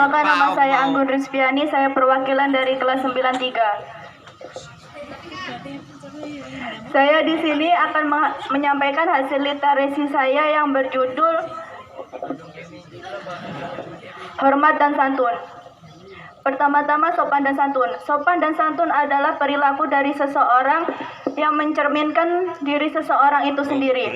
Perkenalkan, nama saya Anggun Rizviani, saya perwakilan dari kelas 93. Saya di sini akan menyampaikan hasil literasi saya yang berjudul Hormat dan Santun. Pertama-tama, sopan dan santun. Sopan dan santun adalah perilaku dari seseorang yang mencerminkan diri seseorang itu sendiri.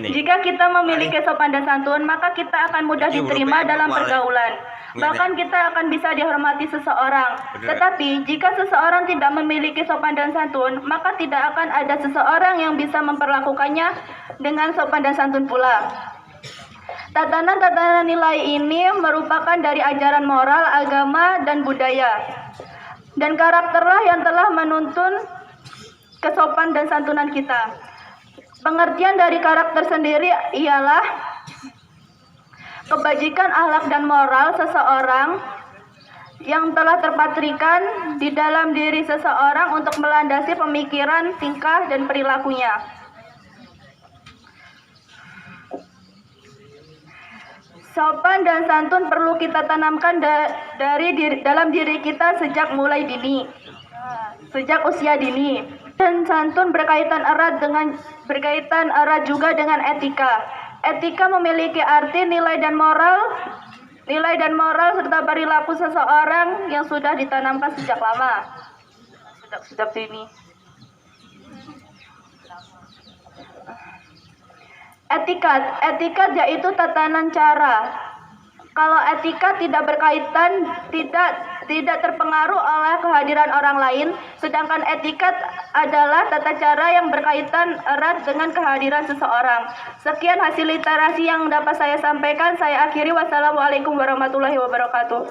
Jika kita memiliki sopan dan santun, maka kita akan mudah diterima dalam pergaulan. Bahkan kita akan bisa dihormati seseorang. Tetapi jika seseorang tidak memiliki sopan dan santun, maka tidak akan ada seseorang yang bisa memperlakukannya dengan sopan dan santun pula. Tatanan-tatanan nilai ini merupakan dari ajaran moral, agama, dan budaya. Dan karakterlah yang telah menuntun kesopan dan santunan kita. Pengertian dari karakter sendiri ialah kebajikan akhlak dan moral seseorang yang telah terpatrikan di dalam diri seseorang untuk melandasi pemikiran, tingkah, dan perilakunya. Sopan dan santun perlu kita tanamkan dalam diri kita sejak mulai dini, sejak usia dini. Dan santun berkaitan erat juga dengan etika. Etika memiliki arti nilai dan moral serta perilaku seseorang yang sudah ditanamkan sejak lama, sejak dini. Etika yaitu tatanan cara. Kalau etika tidak berkaitan, tidak terpengaruh oleh kehadiran orang lain, sedangkan etikat adalah tata cara yang berkaitan erat dengan kehadiran seseorang. Sekian hasil literasi yang dapat saya sampaikan. Saya akhiri. Wassalamualaikum warahmatullahi wabarakatuh.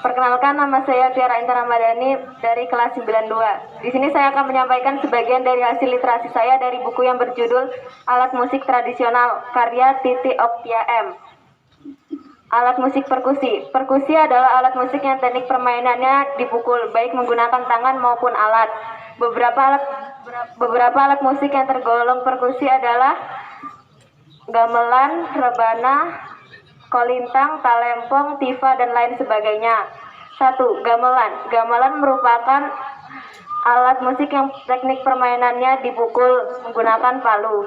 Perkenalkan, nama saya Tiara Intan Ramadhani dari kelas 92. Di sini saya akan menyampaikan sebagian dari hasil literasi saya dari buku yang berjudul Alat Musik Tradisional karya Titi Oktia M. Alat musik perkusi. Perkusi adalah alat musik yang teknik permainannya dipukul, baik menggunakan tangan maupun alat. Beberapa alat musik yang tergolong perkusi adalah gamelan, rebana, kolintang, talempong, tifa, dan lain sebagainya. 1. Gamelan. Gamelan merupakan alat musik yang teknik permainannya dipukul menggunakan palu.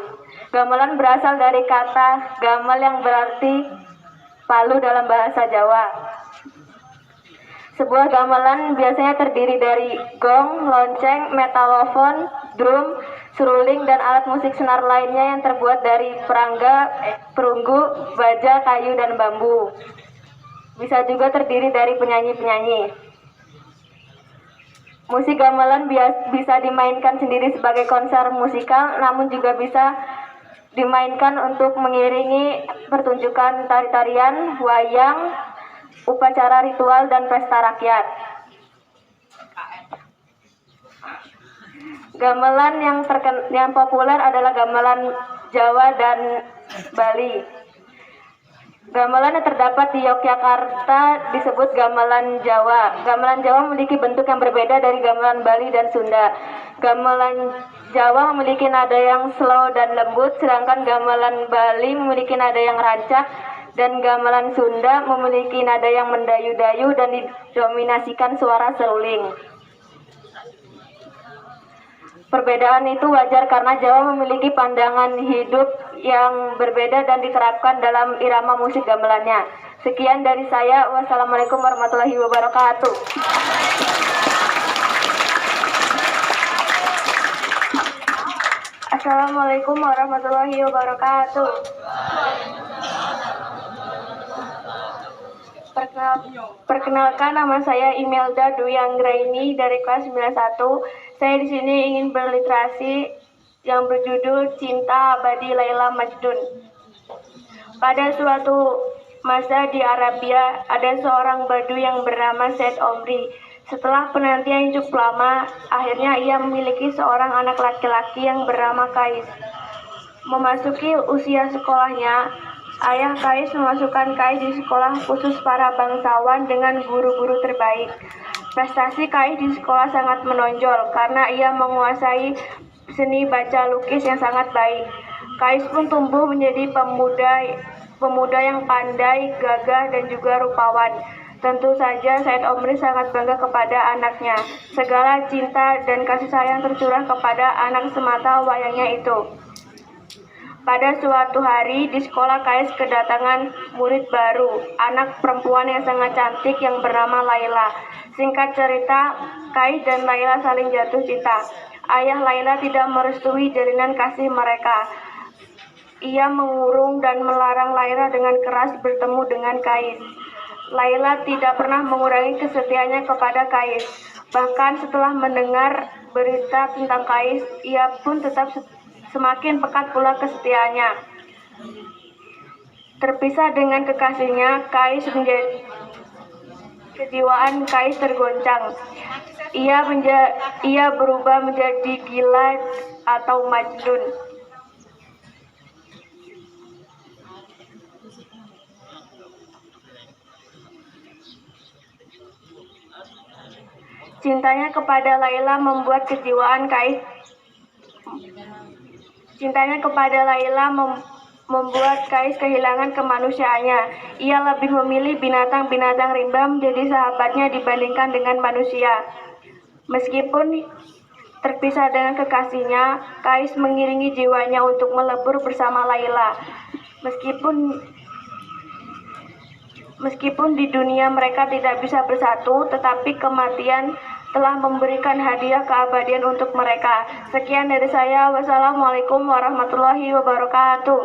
Gamelan berasal dari kata gamel yang berarti palu dalam bahasa Jawa. Sebuah gamelan biasanya terdiri dari gong, lonceng, metalofon, drum, seruling, dan alat musik senar lainnya yang terbuat dari perunggu, baja, kayu, dan bambu. Bisa juga terdiri dari penyanyi-penyanyi. Musik gamelan bisa dimainkan sendiri sebagai konser musikal, namun juga bisa dimainkan untuk mengiringi pertunjukan tari-tarian, wayang, upacara ritual, dan pesta rakyat. Gamelan yang populer adalah gamelan Jawa dan Bali. Gamelan yang terdapat di Yogyakarta disebut gamelan Jawa. Gamelan Jawa memiliki bentuk yang berbeda dari gamelan Bali dan Sunda. Gamelan Jawa memiliki nada yang slow dan lembut, sedangkan gamelan Bali memiliki nada yang rancak, dan gamelan Sunda memiliki nada yang mendayu-dayu dan didominasikan suara seruling. Perbedaan itu wajar karena Jawa memiliki pandangan hidup yang berbeda dan diterapkan dalam irama musik gamelannya. Sekian dari saya. Wassalamualaikum warahmatullahi wabarakatuh. Assalamualaikum warahmatullahi wabarakatuh. Perkenalkan, nama saya Imelda Dwi Anggraini dari kelas 91. Saya di sini ingin berliterasi yang berjudul Cinta Abadi Laila Majnun. Pada suatu masa di Arabia, ada seorang badu yang bernama Said Omri. Setelah penantian cukup lama, akhirnya ia memiliki seorang anak laki-laki yang bernama Kais. Memasuki usia sekolahnya, ayah Kais memasukkan Kais di sekolah khusus para bangsawan dengan guru-guru terbaik. Prestasi Kais di sekolah sangat menonjol karena ia menguasai seni baca lukis yang sangat baik. Kais pun tumbuh menjadi pemuda yang pandai, gagah, dan juga rupawan. Tentu saja Said Omri sangat bangga kepada anaknya. Segala cinta dan kasih sayang tercurah kepada anak semata wayangnya itu. Pada suatu hari di sekolah Kais kedatangan murid baru, anak perempuan yang sangat cantik yang bernama Laila. Singkat cerita, Kais dan Laila saling jatuh cinta. Ayah Laila tidak merestui jalinan kasih mereka. Ia mengurung dan melarang Laila dengan keras bertemu dengan Kais. Laila tidak pernah mengurangi kesetiaannya kepada Kais. Bahkan setelah mendengar berita tentang Kais, ia pun tetap semakin pekat pula kesetiaannya. Terpisah dengan kekasihnya, kejiwaan Kais tergoncang. Ia berubah menjadi gila atau Majnun. Cintanya kepada Laila membuat kejiwaan Kais membuat Kais kehilangan kemanusiaannya. Ia lebih memilih binatang-binatang rimba menjadi sahabatnya dibandingkan dengan manusia. Meskipun terpisah dengan kekasihnya, Kais mengiringi jiwanya untuk melebur bersama Laila. Meskipun di dunia mereka tidak bisa bersatu, tetapi kematian telah memberikan hadiah keabadian untuk mereka. Sekian dari saya. Wassalamualaikum warahmatullahi wabarakatuh.